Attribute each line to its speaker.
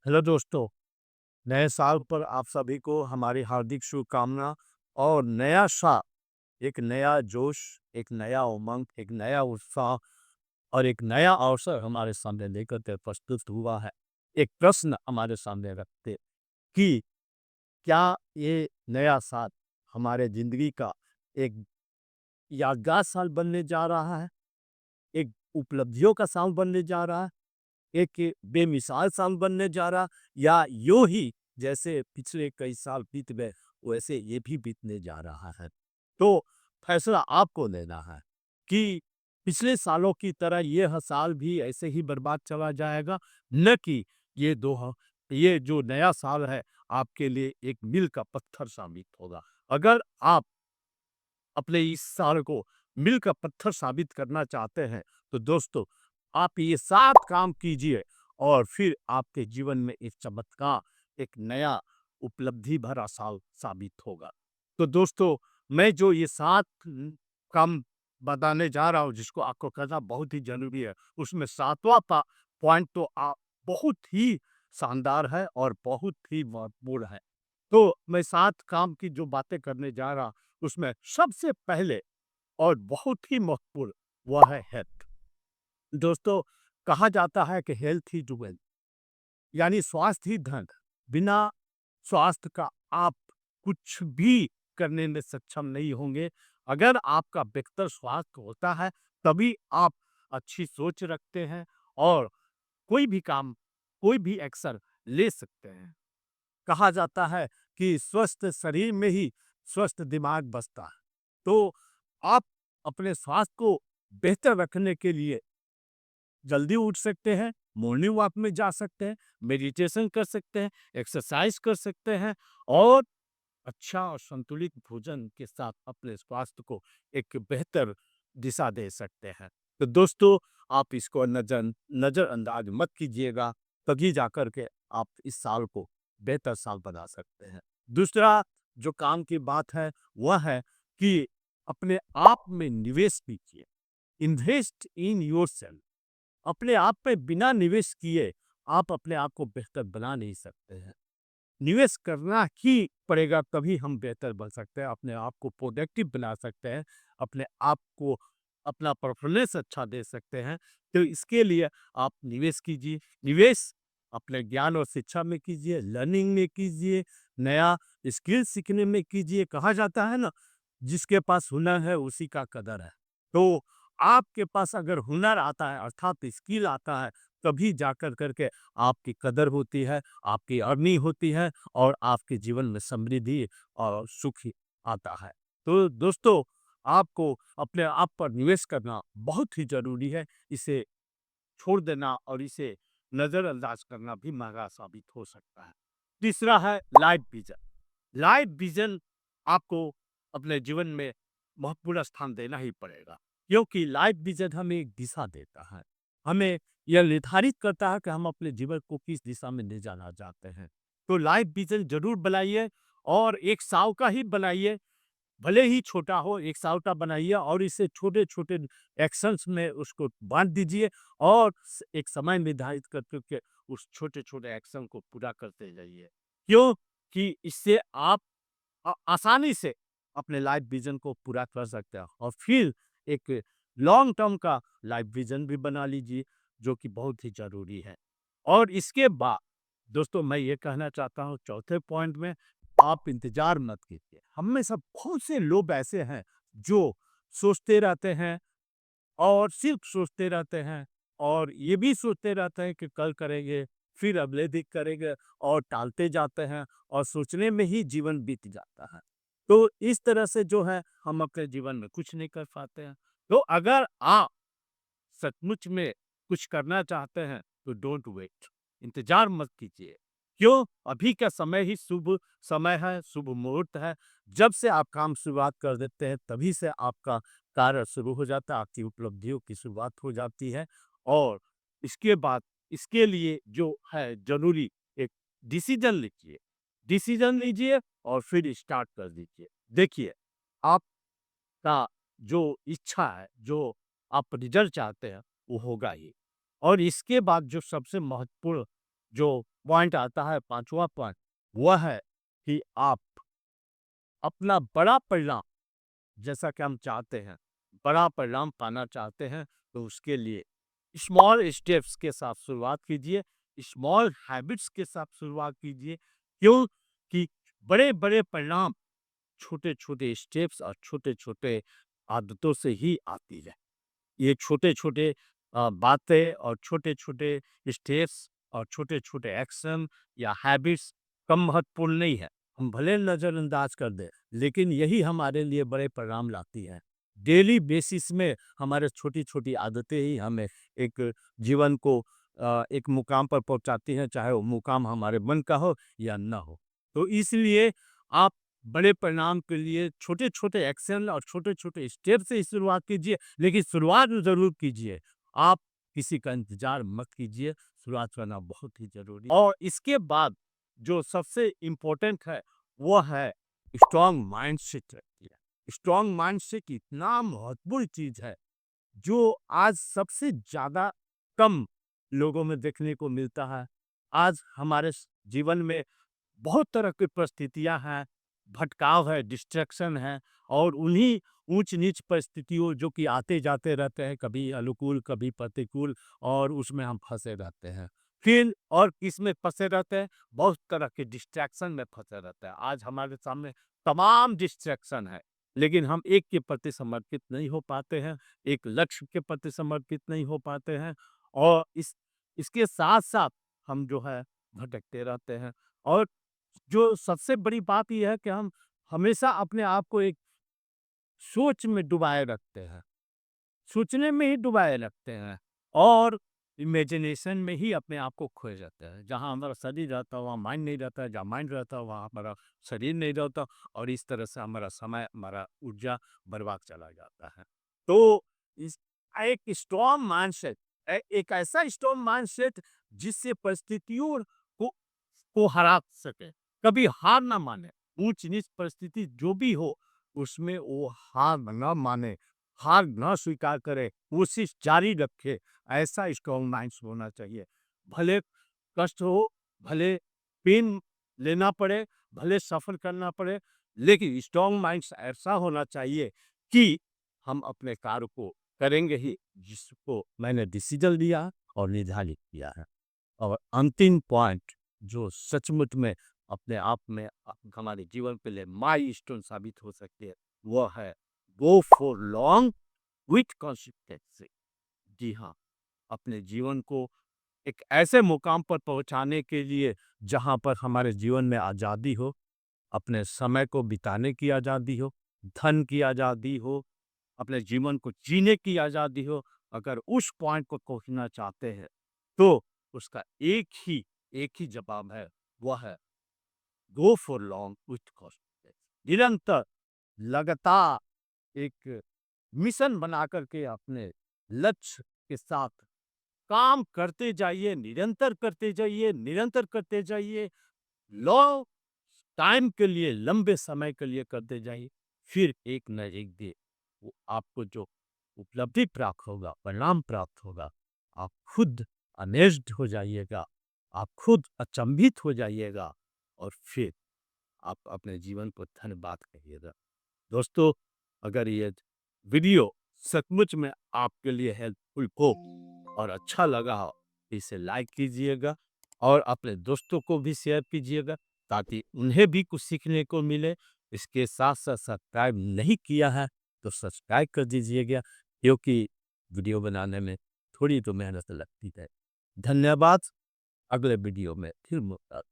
Speaker 1: Hello दोस्तों, नए साल पर आप सभी को हमारी हार्दिक शुभकामना और नया साल, एक नया जोश, एक नया उमंग, एक नया उत्साह और एक नया अवसर हमारे सामने लेकर के प्रस्तुत हुआ है। एक प्रश्न हमारे सामने रखते कि क्या ये नया साल हमारे ज़िंदगी का एक यादगार साल बनने जा रहा है? एक उपलब्धियों का साल बनने जा रहा है? एक बेमिसाल साल बनने जा रहा या यूँ ही जैसे पिछले कई साल बीत गए वैसे ये भी बीतने जा रहा है। तो फैसला आपको लेना है कि पिछले सालों की तरह यह साल भी ऐसे ही बर्बाद चला जाएगा, न कि ये जो नया साल है आपके लिए एक मील का पत्थर साबित होगा। अगर आप अपने इस साल को मील का पत्थर साबित करना चाहते हैं, तो दोस्तों आप ये 7 काम कीजिए और फिर आपके जीवन में एक चमत्कार, एक नया उपलब्धि भरा साल साबित होगा। तो दोस्तों, मैं जो ये 7 काम बताने जा रहा हूँ जिसको आपको करना बहुत ही ज़रूरी है, उसमें 7वां पॉइंट तो बहुत ही शानदार है और बहुत ही महत्वपूर्ण है। तो मैं 7 काम की जो बातें करने जा रहा उसमें सबसे पहले और बहुत ही महत्वपूर्ण वह है हेल्थ। दोस्तों, कहा जाता है कि हेल्थ इज वेल्थ, यानी स्वास्थ्य ही धन। बिना स्वास्थ्य का आप कुछ भी करने में सक्षम नहीं होंगे। अगर आपका बेहतर स्वास्थ्य होता है तभी आप अच्छी सोच रखते हैं और कोई भी काम, कोई भी एक्शन ले सकते हैं। कहा जाता है कि स्वस्थ शरीर में ही स्वस्थ दिमाग बसता है। तो आप अपने स्वास्थ्य को बेहतर रखने के लिए जल्दी उठ सकते हैं, मॉर्निंग वॉक में जा सकते हैं, मेडिटेशन कर सकते हैं, एक्सरसाइज कर सकते हैं और अच्छा और संतुलित भोजन के साथ अपने स्वास्थ्य को एक बेहतर दिशा दे सकते हैं। तो दोस्तों, आप इसको नज़रअंदाज मत कीजिएगा, तभी जाकर के आप इस साल को बेहतर साल बना सकते हैं। दूसरा जो काम की बात है, वह है कि अपने आप में निवेश कीजिए। Invest in yourself. अपने आप पे बिना निवेश किए आप अपने आप को बेहतर बना नहीं सकते हैं। निवेश करना ही पड़ेगा तभी हम बेहतर बन सकते हैं, अपने आप को प्रोडक्टिव बना सकते हैं, अपने आप को अपना परफॉर्मेंस अच्छा दे सकते हैं। तो इसके लिए आप निवेश कीजिए। निवेश अपने ज्ञान और शिक्षा में कीजिए, लर्निंग में कीजिए, नया स्किल सीखने में कीजिए। कहा जाता है ना, जिसके पास हुनर है उसी का कदर है। तो आपके पास अगर हुनर आता है अर्थात स्किल आता है, तभी जाकर करके आपकी कदर होती है, आपकी अर्निंग होती है और आपके जीवन में समृद्धि और सुख ही आता है। तो दोस्तों, आपको अपने आप पर निवेश करना बहुत ही ज़रूरी है। इसे छोड़ देना और इसे नज़रअंदाज करना भी महँगा साबित हो सकता है। तीसरा है लाइफ विज़न। लाइफ विज़न आपको अपने जीवन में महत्वपूर्ण स्थान देना ही पड़ेगा, क्योंकि लाइफ विज़न हमें एक दिशा देता है। हमें यह निर्धारित करता है कि हम अपने जीवन को किस दिशा में ले जाना चाहते हैं। तो लाइफ विज़न ज़रूर बनाइए और 1 साल का ही बनाइए, भले ही छोटा हो, 1 साल का बनाइए और इसे छोटे-छोटे एक्शंस में उसको बाँट दीजिए और एक समय निर्धारित कर कर के उस छोटे-छोटे एक्शन को पूरा करते जाइए। क्यों? कि इससे आप आसानी से अपने लाइफ विज़न को पूरा कर सकते हैं और फिर एक लॉन्ग टर्म का लाइफ विज़न भी बना लीजिए, जो कि बहुत ही ज़रूरी है। और इसके बाद दोस्तों, मैं ये कहना चाहता हूँ चौथे पॉइंट में, आप इंतज़ार मत कीजिए। हम में सब बहुत से लोग ऐसे हैं जो सोचते रहते हैं और सिर्फ सोचते रहते हैं और ये भी सोचते रहते हैं कि कल करेंगे, फिर अगले दिन करेंगे और टालते जाते हैं और सोचने में ही जीवन बीत जाता है। तो इस तरह से जो है हम अपने जीवन में कुछ नहीं कर पाते हैं। तो अगर आप सचमुच में कुछ करना चाहते हैं तो डोंट वेट, इंतजार मत कीजिए। क्यों? अभी का समय ही शुभ समय है, शुभ मुहूर्त है। जब से आप काम शुरुआत कर देते हैं तभी से आपका कार्य शुरू हो जाता है, आपकी उपलब्धियों की शुरुआत हो जाती है और इसके बाद इसके लिए जो है ज़रूरी एक डिसीजन लीजिए। डिसीजन लीजिए और फिर स्टार्ट कर दीजिए। देखिए, आपका जो इच्छा है, जो आप रिज़ल्ट चाहते हैं, वो होगा ही। और इसके बाद जो सबसे महत्वपूर्ण जो पॉइंट आता है, 5वां पॉइंट, वह है कि आप अपना बड़ा परिणाम, जैसा कि हम चाहते हैं, बड़ा परिणाम पाना चाहते हैं, तो उसके लिए स्मॉल स्टेप्स के साथ शुरुआत कीजिए, स्मॉल हैबिट्स के साथ शुरुआत कीजिए। क्यों? कि बड़े-बड़े परिणाम छोटे-छोटे स्टेप्स और छोटे-छोटे आदतों से ही आती है। ये छोटे-छोटे बातें और छोटे-छोटे स्टेप्स और छोटे-छोटे एक्शन या हैबिट्स कम महत्वपूर्ण नहीं है। हम भले नज़रअंदाज कर दें, लेकिन यही हमारे लिए बड़े परिणाम लाती हैं। डेली बेसिस में हमारे छोटी-छोटी आदतें ही हमें एक जीवन को एक मुकाम पर पहुँचाती हैं, चाहे वो मुकाम हमारे मन का हो या ना हो। तो इसलिए आप बड़े परिणाम के लिए छोटे-छोटे एक्शन और छोटे-छोटे स्टेप से ही शुरुआत कीजिए, लेकिन शुरुआत ज़रूर कीजिए। आप किसी का इंतज़ार मत कीजिए, शुरुआत करना बहुत ही ज़रूरी है। और इसके बाद जो सबसे इम्पोर्टेंट है, वो है स्ट्रॉन्ग माइंडसेट रखिए। स्ट्रॉन्ग माइंडसेट इतना महत्वपूर्ण चीज़ है, जो आज सबसे ज़्यादा कम लोगों में देखने को मिलता है। आज हमारे जीवन में बहुत तरह की परिस्थितियाँ हैं, भटकाव है, डिस्ट्रैक्शन है और उन्हीं ऊँच-नीच परिस्थितियों जो कि आते-जाते रहते हैं, कभी अनुकूल, कभी प्रतिकूल और उसमें हम फँसे रहते हैं। फिर और किसमें फँसे रहते हैं? बहुत तरह के डिस्ट्रैक्शन में फँसे रहते हैं। आज हमारे सामने तमाम डिस्ट्रैक्शन है, लेकिन हम एक के प्रति समर्पित नहीं हो पाते हैं, एक लक्ष्य के प्रति समर्पित नहीं हो पाते हैं और इसके साथ-साथ हम जो है भटकते रहते हैं और जो सबसे बड़ी बात ये है कि हम हमेशा अपने आप को एक सोच में डुबाए रखते हैं, सोचने में ही डुबाए रखते हैं और इमेजिनेशन में ही अपने आप को खोए जाते हैं। जहाँ हमारा शरीर रहता है, वहाँ माइंड नहीं रहता है, जहाँ माइंड रहता है, वहाँ हमारा शरीर नहीं रहता और इस तरह से हमारा समय, हमारा ऊर्जा बर्बाद चला जाता है। तो इस एक स्ट्रॉन्ग माइंडसेट एक ऐसा स्ट्रॉन्ग माइंडसेट जिससे परिस्थितियों को हरा सके, कभी हार ना माने, ऊंच-नीच परिस्थिति जो भी हो, उसमें वो हार ना माने, हार ना स्वीकार करे, कोशिश जारी रखे, ऐसा स्ट्रॉन्ग माइंड्स होना चाहिए। भले कष्ट हो, भले पेन लेना पड़े, भले सफ़र करना पड़े, लेकिन स्ट्रॉन्ग माइंड्स ऐसा होना चाहिए कि हम अपने कार्य को करेंगे ही, जिसको मैंने डिसीजन लिया और निर्धारित किया है। और अंतिम पॉइंट जो सचमुच में अपने आप में हमारे जीवन के लिए माइलस्टोन साबित हो सकती है, वो है go for long with consistency. जी हाँ, अपने जीवन को एक ऐसे मुकाम पर पहुंचाने के लिए जहां पर हमारे जीवन में आज़ादी हो, अपने समय को बिताने की आज़ादी हो, धन की आज़ादी हो, अपने जीवन को जीने की आज़ादी हो, अगर उस पॉइंट को पहुंचना चाहते हैं, तो उसका एक ही जवाब है, वह है go for long with consistence. निरंतर, लगातार एक मिशन बना करके अपने लक्ष्य के साथ काम करते जाइए, निरंतर करते जाइए, निरंतर करते जाइए। लॉन्ग टाइम के लिए, लंबे समय के लिए करते जाइए। फिर एक न एक दिन वो आपको जो उपलब्धि प्राप्त होगा, परिणाम प्राप्त होगा, आप खुद अमेज़्ड हो जाइएगा, आप खुद अचंभित हो जाइएगा और फिर आप अपने जीवन को धन्यवाद कहिएगा। दोस्तों, अगर ये वीडियो सचमुच में आपके लिए हेल्पफुल हो और अच्छा लगा हो, तो इसे लाइक कीजिएगा और अपने दोस्तों को भी शेयर कीजिएगा ताकि उन्हें भी कुछ सीखने को मिले। इसके साथ-साथ सब्सक्राइब नहीं किया है, तो सब्सक्राइब कर दीजिएगा क्योंकि वीडियो बनाने में थोड़ी तो मेहनत लगती है। धन्यवाद, अगले वीडियो में फिर मुलाकात